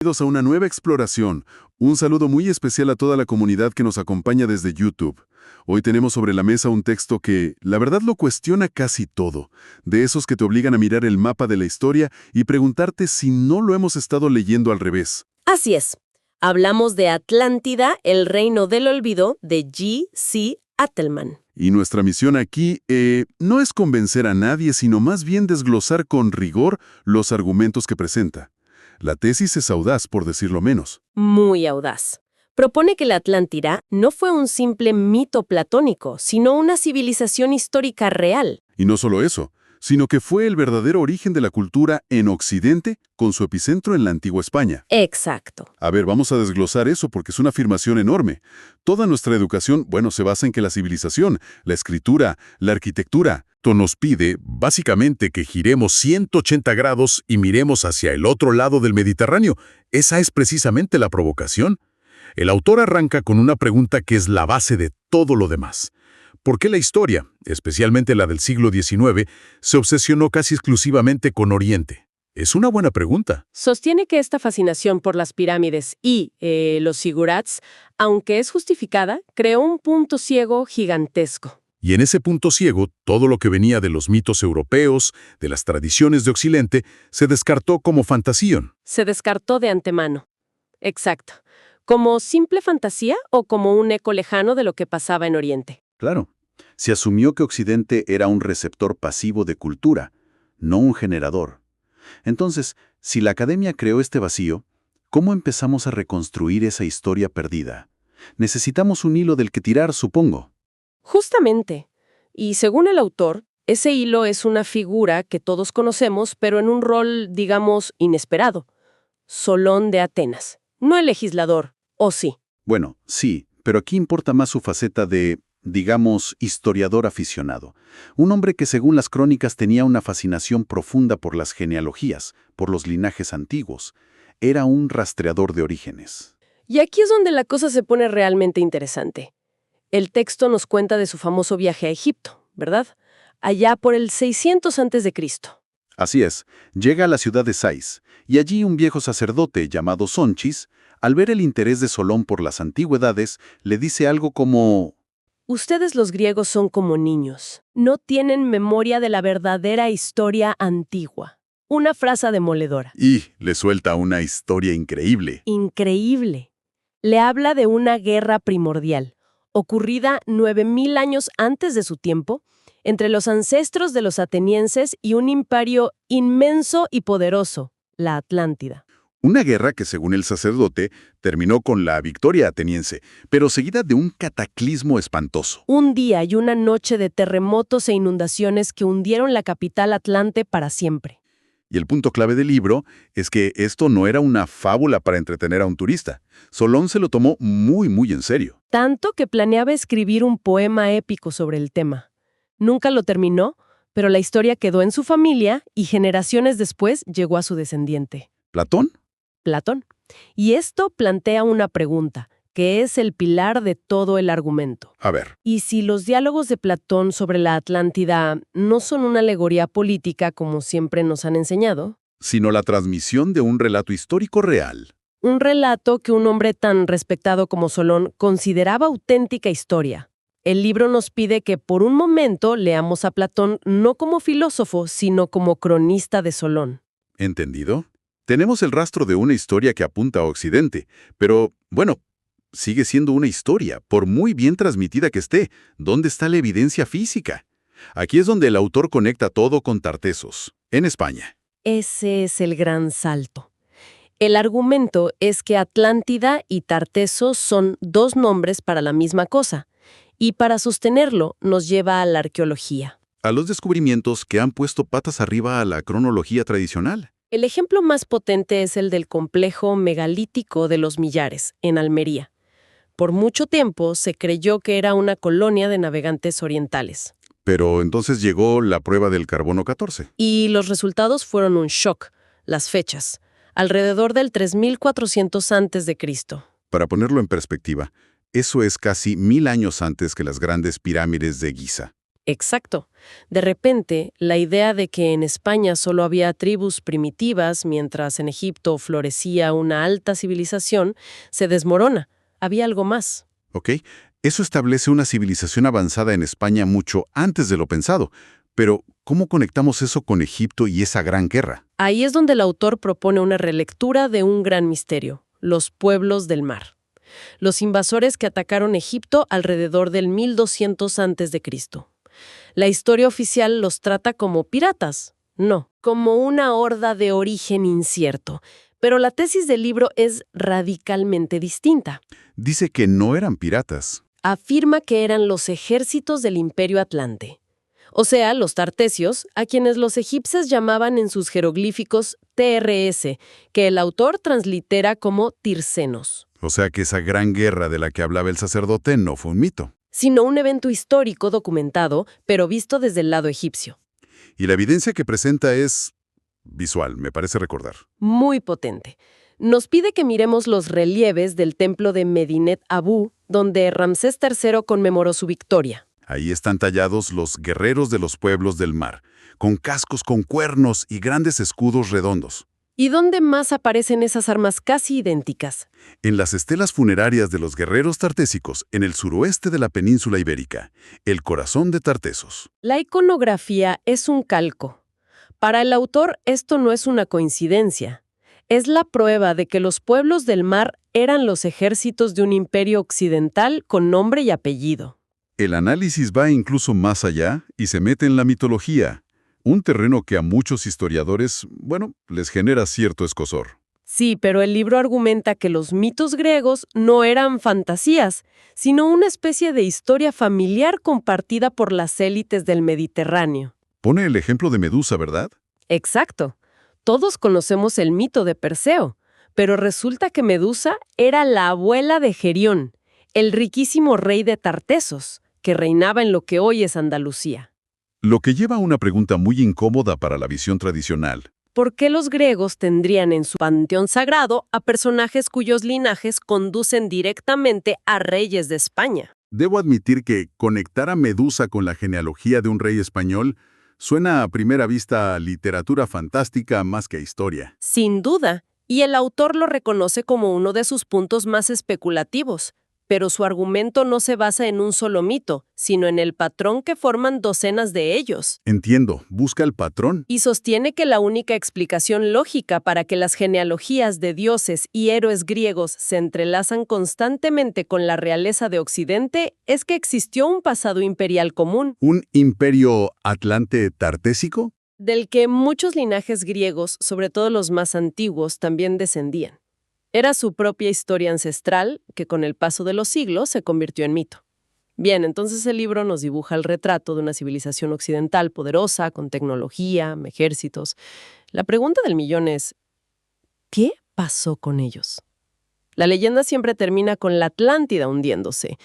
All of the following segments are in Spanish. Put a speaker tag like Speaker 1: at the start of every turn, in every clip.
Speaker 1: Bienvenidos a una nueva exploración. Un saludo muy especial a toda la comunidad que nos acompaña desde YouTube. Hoy tenemos sobre la mesa un texto que, la verdad, lo cuestiona casi todo. De esos que te obligan a mirar el mapa de la historia y preguntarte si no lo hemos estado leyendo al revés.
Speaker 2: Así es. Hablamos de Atlántida, el reino del olvido, de G.C. Attelman.
Speaker 1: Y nuestra misión aquí no es convencer a nadie, sino más bien desglosar con rigor los argumentos que presenta. La tesis es audaz, por decirlo menos.
Speaker 2: Muy audaz. Propone que la Atlántida no fue un simple mito platónico, sino una civilización histórica real.
Speaker 1: Y no solo eso, sino que fue el verdadero origen de la cultura en Occidente, con su epicentro en la antigua España.
Speaker 2: Exacto.
Speaker 1: A ver, vamos a desglosar eso porque es una afirmación enorme. Toda nuestra educación, se basa en que la civilización, la escritura, la arquitectura, nos pide, básicamente, que giremos 180 grados y miremos hacia el otro lado del Mediterráneo. Esa es precisamente la provocación. El autor arranca con una pregunta que es la base de todo lo demás. ¿Por qué la historia, especialmente la del siglo XIX, se obsesionó casi exclusivamente con Oriente? Es una buena pregunta.
Speaker 2: Sostiene que esta fascinación por las pirámides y los zigurats, aunque es justificada, creó un punto ciego gigantesco.
Speaker 1: Y en ese punto ciego, todo lo que venía de los mitos europeos, de las tradiciones de Occidente, se descartó como fantasía.
Speaker 2: Se descartó de antemano. Exacto. ¿Como simple fantasía o como un eco lejano de lo que pasaba en Oriente?
Speaker 3: Claro, se asumió que Occidente era un receptor pasivo de cultura, no un generador. Entonces, si la academia creó este vacío, ¿cómo empezamos a reconstruir esa historia perdida? Necesitamos un hilo del que tirar, supongo.
Speaker 2: Justamente. Y según el autor, ese hilo es una figura que todos conocemos, pero en un rol, digamos, inesperado. Solón de Atenas. No el legislador, ¿o sí?
Speaker 3: Bueno, sí, pero aquí importa más su faceta de, digamos, historiador aficionado. Un hombre que según las crónicas tenía una fascinación profunda por las genealogías, por los linajes antiguos. Era un rastreador de orígenes.
Speaker 2: Y aquí es donde la cosa se pone realmente interesante. El texto nos cuenta de su famoso viaje a Egipto, ¿verdad? Allá por el 600 a.C.
Speaker 3: Así es, llega a la ciudad de Sais, y allí un viejo sacerdote llamado Sonchis, al ver el interés de Solón por las antigüedades, le dice algo como:
Speaker 2: Ustedes los griegos son como niños. No tienen memoria de la verdadera historia antigua. Una frase demoledora.
Speaker 3: Y le suelta una historia increíble.
Speaker 2: Increíble. Le habla de una guerra primordial, ocurrida 9000 años antes de su tiempo, entre los ancestros de los atenienses y un imperio inmenso y poderoso, la Atlántida.
Speaker 3: Una guerra que, según el sacerdote, terminó con la victoria ateniense, pero seguida de un cataclismo espantoso.
Speaker 2: Un día y una noche de terremotos e inundaciones que hundieron la capital Atlante para siempre.
Speaker 3: Y el punto clave del libro es que esto no era una fábula para entretener a un turista. Solón se lo tomó muy en serio.
Speaker 2: Tanto que planeaba escribir un poema épico sobre el tema. Nunca lo terminó, pero la historia quedó en su familia y generaciones después llegó a su descendiente.
Speaker 3: ¿Platón?
Speaker 2: Platón. Y esto plantea una pregunta, que es el pilar de todo el argumento.
Speaker 3: A ver.
Speaker 2: ¿Y si los diálogos de Platón sobre la Atlántida no son una alegoría política como siempre nos han enseñado?
Speaker 3: Sino la transmisión de un relato histórico real.
Speaker 2: Un relato que un hombre tan respetado como Solón consideraba auténtica historia. El libro nos pide que por un momento leamos a Platón no como filósofo, sino como cronista de Solón.
Speaker 3: ¿Entendido? Tenemos el rastro de una historia que apunta a Occidente, pero, sigue siendo una historia, por muy bien transmitida que esté. ¿Dónde está la evidencia física? Aquí es donde el autor conecta todo con Tartessos, en España.
Speaker 2: Ese es el gran salto. El argumento es que Atlántida y Tartessos son dos nombres para la misma cosa, y para sostenerlo nos lleva a la arqueología.
Speaker 3: A los descubrimientos que han puesto patas arriba a la cronología tradicional.
Speaker 2: El ejemplo más potente es el del complejo megalítico de los Millares, en Almería. Por mucho tiempo se creyó que era una colonia de navegantes orientales.
Speaker 3: Pero entonces llegó la prueba del carbono 14.
Speaker 2: Y los resultados fueron un shock. Las fechas, alrededor del 3400 a.C.
Speaker 3: Para ponerlo en perspectiva, eso es casi 1000 años antes que las grandes pirámides de Giza.
Speaker 2: Exacto. De repente, la idea de que en España solo había tribus primitivas, mientras en Egipto florecía una alta civilización, se desmorona. Había algo más.
Speaker 1: ¿Ok? Eso establece una civilización avanzada en España mucho antes de lo pensado. Pero, ¿cómo conectamos eso con Egipto y esa gran guerra?
Speaker 2: Ahí es donde el autor propone una relectura de un gran misterio: los pueblos del mar. Los invasores que atacaron Egipto alrededor del 1200 a.C. La historia oficial los trata como piratas. No, como una horda de origen incierto. Pero la tesis del libro es radicalmente distinta.
Speaker 1: Dice que no eran piratas.
Speaker 2: Afirma que eran los ejércitos del Imperio Atlante. O sea, los tartesios, a quienes los egipcios llamaban en sus jeroglíficos TRS, que el autor translitera como tirsenos.
Speaker 1: O sea que esa gran guerra de la que hablaba el sacerdote no fue un mito.
Speaker 2: Sino un evento histórico documentado, pero visto desde el lado egipcio.
Speaker 1: Y la evidencia que presenta es visual, me parece recordar.
Speaker 2: Muy potente. Nos pide que miremos los relieves del templo de Medinet Abú, donde Ramsés III conmemoró su victoria.
Speaker 1: Ahí están tallados los guerreros de los pueblos del mar, con cascos con cuernos y grandes escudos redondos.
Speaker 2: ¿Y dónde más aparecen esas armas casi idénticas?
Speaker 1: En las estelas funerarias de los guerreros tartésicos en el suroeste de la península ibérica, el corazón de Tartesos.
Speaker 2: La iconografía es un calco. Para el autor, esto no es una coincidencia. Es la prueba de que los pueblos del mar eran los ejércitos de un imperio occidental con nombre y apellido.
Speaker 1: El análisis va incluso más allá y se mete en la mitología, un terreno que a muchos historiadores, les genera cierto escozor.
Speaker 2: Sí, pero el libro argumenta que los mitos griegos no eran fantasías, sino una especie de historia familiar compartida por las élites del Mediterráneo.
Speaker 1: Pone el ejemplo de Medusa, ¿verdad?
Speaker 2: Exacto. Todos conocemos el mito de Perseo, pero resulta que Medusa era la abuela de Gerión, el riquísimo rey de Tartesos, que reinaba en lo que hoy es Andalucía.
Speaker 1: Lo que lleva a una pregunta muy incómoda para la visión tradicional.
Speaker 2: ¿Por qué los griegos tendrían en su panteón sagrado a personajes cuyos linajes conducen directamente a reyes de España?
Speaker 1: Debo admitir que conectar a Medusa con la genealogía de un rey español suena a primera vista a literatura fantástica más que a historia.
Speaker 2: Sin duda, y el autor lo reconoce como uno de sus puntos más especulativos. Pero su argumento no se basa en un solo mito, sino en el patrón que forman docenas de ellos.
Speaker 1: Entiendo, busca el patrón.
Speaker 2: Y sostiene que la única explicación lógica para que las genealogías de dioses y héroes griegos se entrelazan constantemente con la realeza de Occidente es que existió un pasado imperial común,
Speaker 1: ¿Un imperio atlante tartésico?
Speaker 2: del que muchos linajes griegos, sobre todo los más antiguos, también descendían. Era su propia historia ancestral que con el paso de los siglos se convirtió en mito. Bien, entonces el libro nos dibuja el retrato de una civilización occidental poderosa, con tecnología, ejércitos. La pregunta del millón es, ¿qué pasó con ellos? La leyenda siempre termina con la Atlántida hundiéndose.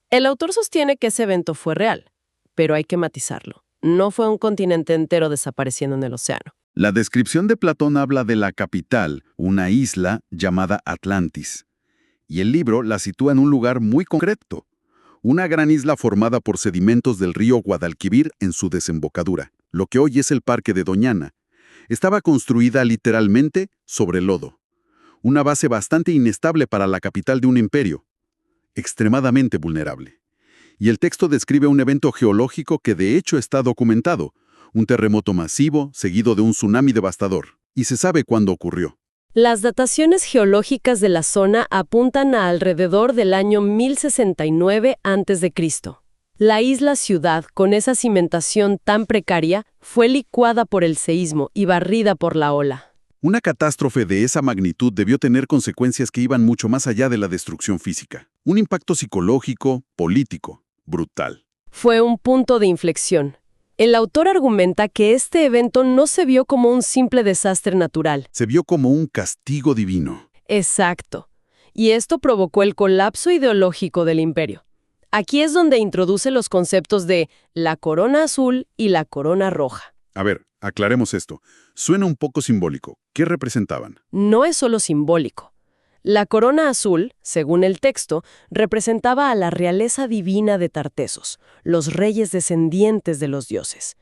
Speaker 2: El autor sostiene que ese evento fue real, pero hay que matizarlo. No fue un continente entero desapareciendo en el océano.
Speaker 3: La descripción de Platón habla de la capital, una isla llamada Atlantis, y el libro la sitúa en un lugar muy concreto, una gran isla formada por sedimentos del río Guadalquivir en su desembocadura, lo que hoy es el Parque de Doñana. Estaba construida literalmente sobre lodo, una base bastante inestable para la capital de un imperio, extremadamente vulnerable. Y el texto describe un evento geológico que de hecho está documentado, un terremoto masivo seguido de un tsunami devastador, y se sabe cuándo ocurrió.
Speaker 2: Las dataciones geológicas de la zona apuntan a alrededor del año 1069 a.C. La isla-ciudad, con esa cimentación tan precaria, fue licuada por el seísmo y barrida por la ola.
Speaker 3: Una catástrofe de esa magnitud debió tener consecuencias que iban mucho más allá de la destrucción física. Un impacto psicológico, político, brutal.
Speaker 2: Fue un punto de inflexión. El autor argumenta que este evento no se vio como un simple desastre natural.
Speaker 3: Se vio como un castigo divino.
Speaker 2: Exacto. Y esto provocó el colapso ideológico del imperio. Aquí es donde introduce los conceptos de la corona azul y la corona roja.
Speaker 3: A ver, aclaremos esto. Suena un poco simbólico. ¿Qué representaban?
Speaker 2: No es solo simbólico. La corona azul, según el texto, representaba a la realeza divina de Tartesos, los reyes descendientes de los dioses.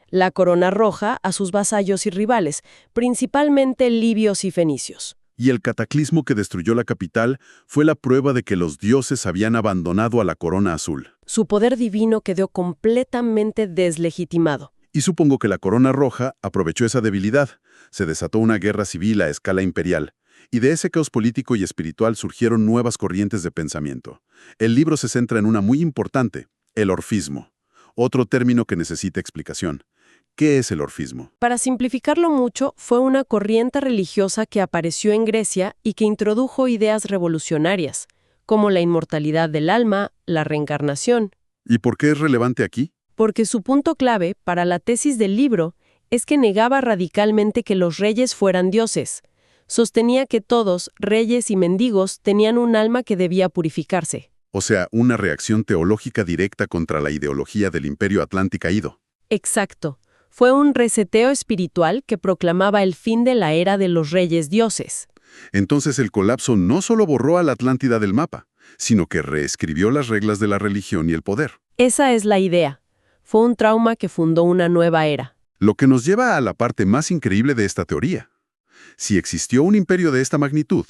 Speaker 2: La corona roja a sus vasallos y rivales, principalmente libios y fenicios.
Speaker 1: Y el cataclismo que destruyó la capital fue la prueba de que los dioses habían abandonado a la corona azul.
Speaker 2: Su poder divino quedó completamente deslegitimado.
Speaker 1: Y supongo que la corona roja aprovechó esa debilidad. Se desató una guerra civil a escala imperial. Y de ese caos político y espiritual surgieron nuevas corrientes de pensamiento. El libro se centra en una muy importante, el orfismo. Otro término que necesita explicación. ¿Qué es el orfismo?
Speaker 2: Para simplificarlo mucho, fue una corriente religiosa que apareció en Grecia y que introdujo ideas revolucionarias, como la inmortalidad del alma, la reencarnación.
Speaker 1: ¿Y por qué es relevante aquí?
Speaker 2: Porque su punto clave para la tesis del libro es que negaba radicalmente que los reyes fueran dioses. Sostenía que todos, reyes y mendigos, tenían un alma que debía purificarse.
Speaker 1: O sea, una reacción teológica directa contra la ideología del imperio atlántico caído.
Speaker 2: Exacto. Fue un reseteo espiritual que proclamaba el fin de la era de los reyes dioses.
Speaker 1: Entonces el colapso no solo borró a la Atlántida del mapa, sino que reescribió las reglas de la religión y el poder.
Speaker 2: Esa es la idea. Fue un trauma que fundó una nueva era.
Speaker 1: Lo que nos lleva a la parte más increíble de esta teoría. Si existió un imperio de esta magnitud,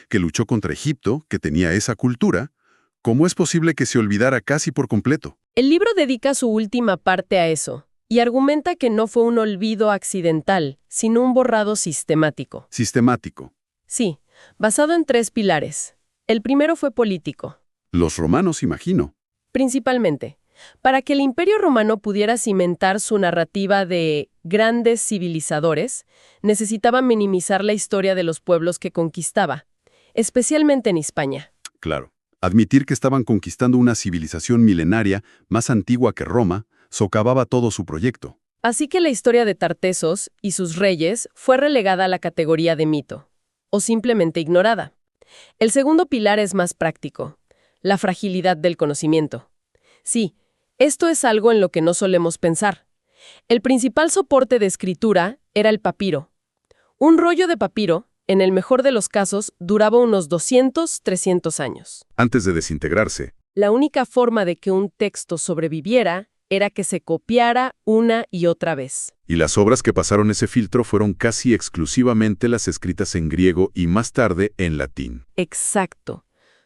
Speaker 1: que luchó contra Egipto, que tenía esa cultura, ¿cómo es posible que se olvidara casi por completo?
Speaker 2: El libro dedica su última parte a eso, y argumenta que no fue un olvido accidental, sino un borrado sistemático.
Speaker 1: Sistemático.
Speaker 2: Sí, basado en 3 pilares. El primero fue político.
Speaker 1: Los romanos, imagino.
Speaker 2: Principalmente, para que el Imperio Romano pudiera cimentar su narrativa de grandes civilizadores, necesitaba minimizar la historia de los pueblos que conquistaba, especialmente en Hispania.
Speaker 1: Claro. Admitir que estaban conquistando una civilización milenaria más antigua que Roma socavaba todo su proyecto.
Speaker 2: Así que la historia de Tartesos y sus reyes fue relegada a la categoría de mito, o simplemente ignorada. El segundo pilar es más práctico, la fragilidad del conocimiento. Sí, esto es algo en lo que no solemos pensar. El principal soporte de escritura era el papiro. Un rollo de papiro, en el mejor de los casos, duraba unos 200-300 años.
Speaker 1: Antes de desintegrarse.
Speaker 2: La única forma de que un texto sobreviviera era que se copiara una y otra vez.
Speaker 1: Y las obras que pasaron ese filtro fueron casi exclusivamente las escritas en griego y más tarde en latín.
Speaker 2: Exacto.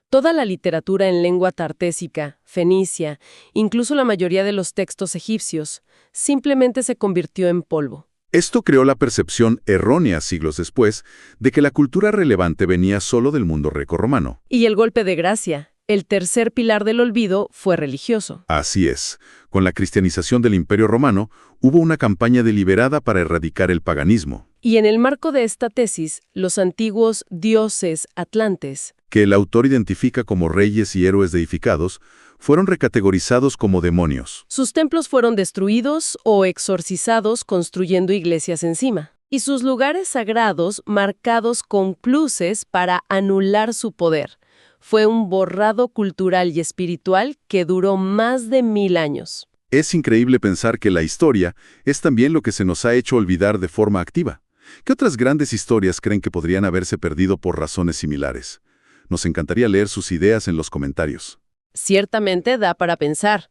Speaker 2: Toda la literatura en lengua tartésica, fenicia, incluso la mayoría de los textos egipcios, simplemente se convirtió en polvo.
Speaker 1: Esto creó la percepción errónea siglos después de que la cultura relevante venía solo del mundo grecorromano.
Speaker 2: Y el golpe de gracia, el tercer pilar del olvido, fue religioso.
Speaker 1: Así es. Con la cristianización del Imperio Romano, hubo una campaña deliberada para erradicar el paganismo.
Speaker 2: Y en el marco de esta tesis, los antiguos dioses atlantes,
Speaker 1: que el autor identifica como reyes y héroes deificados, fueron recategorizados como demonios.
Speaker 2: Sus templos fueron destruidos o exorcizados construyendo iglesias encima, y sus lugares sagrados marcados con cruces para anular su poder. Fue un borrado cultural y espiritual que duró más de 1000 años.
Speaker 1: Es increíble pensar que la historia es también lo que se nos ha hecho olvidar de forma activa. ¿Qué otras grandes historias creen que podrían haberse perdido por razones similares? Nos encantaría leer sus ideas en los comentarios.
Speaker 2: Ciertamente da para pensar.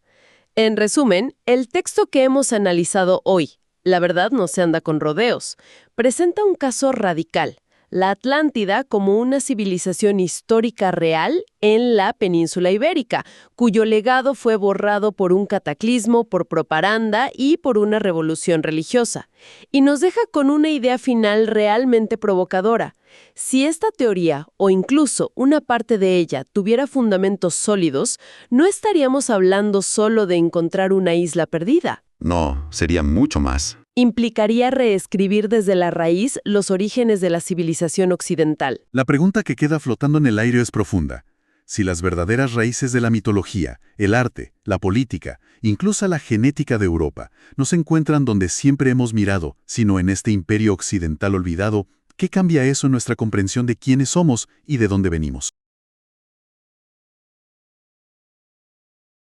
Speaker 2: En resumen, el texto que hemos analizado hoy, la verdad no se anda con rodeos, presenta un caso radical. La Atlántida como una civilización histórica real en la península ibérica, cuyo legado fue borrado por un cataclismo, por propaganda y por una revolución religiosa. Y nos deja con una idea final realmente provocadora. Si esta teoría, o incluso una parte de ella, tuviera fundamentos sólidos, no estaríamos hablando solo de encontrar una isla perdida.
Speaker 3: No, sería mucho más.
Speaker 2: Implicaría reescribir desde la raíz los orígenes de la civilización occidental.
Speaker 1: La pregunta que queda flotando en el aire es profunda. Si las verdaderas raíces de la mitología, el arte, la política, incluso la genética de Europa, no se encuentran donde siempre hemos mirado, sino en este imperio occidental olvidado, ¿qué cambia eso en nuestra comprensión de quiénes somos y de dónde venimos?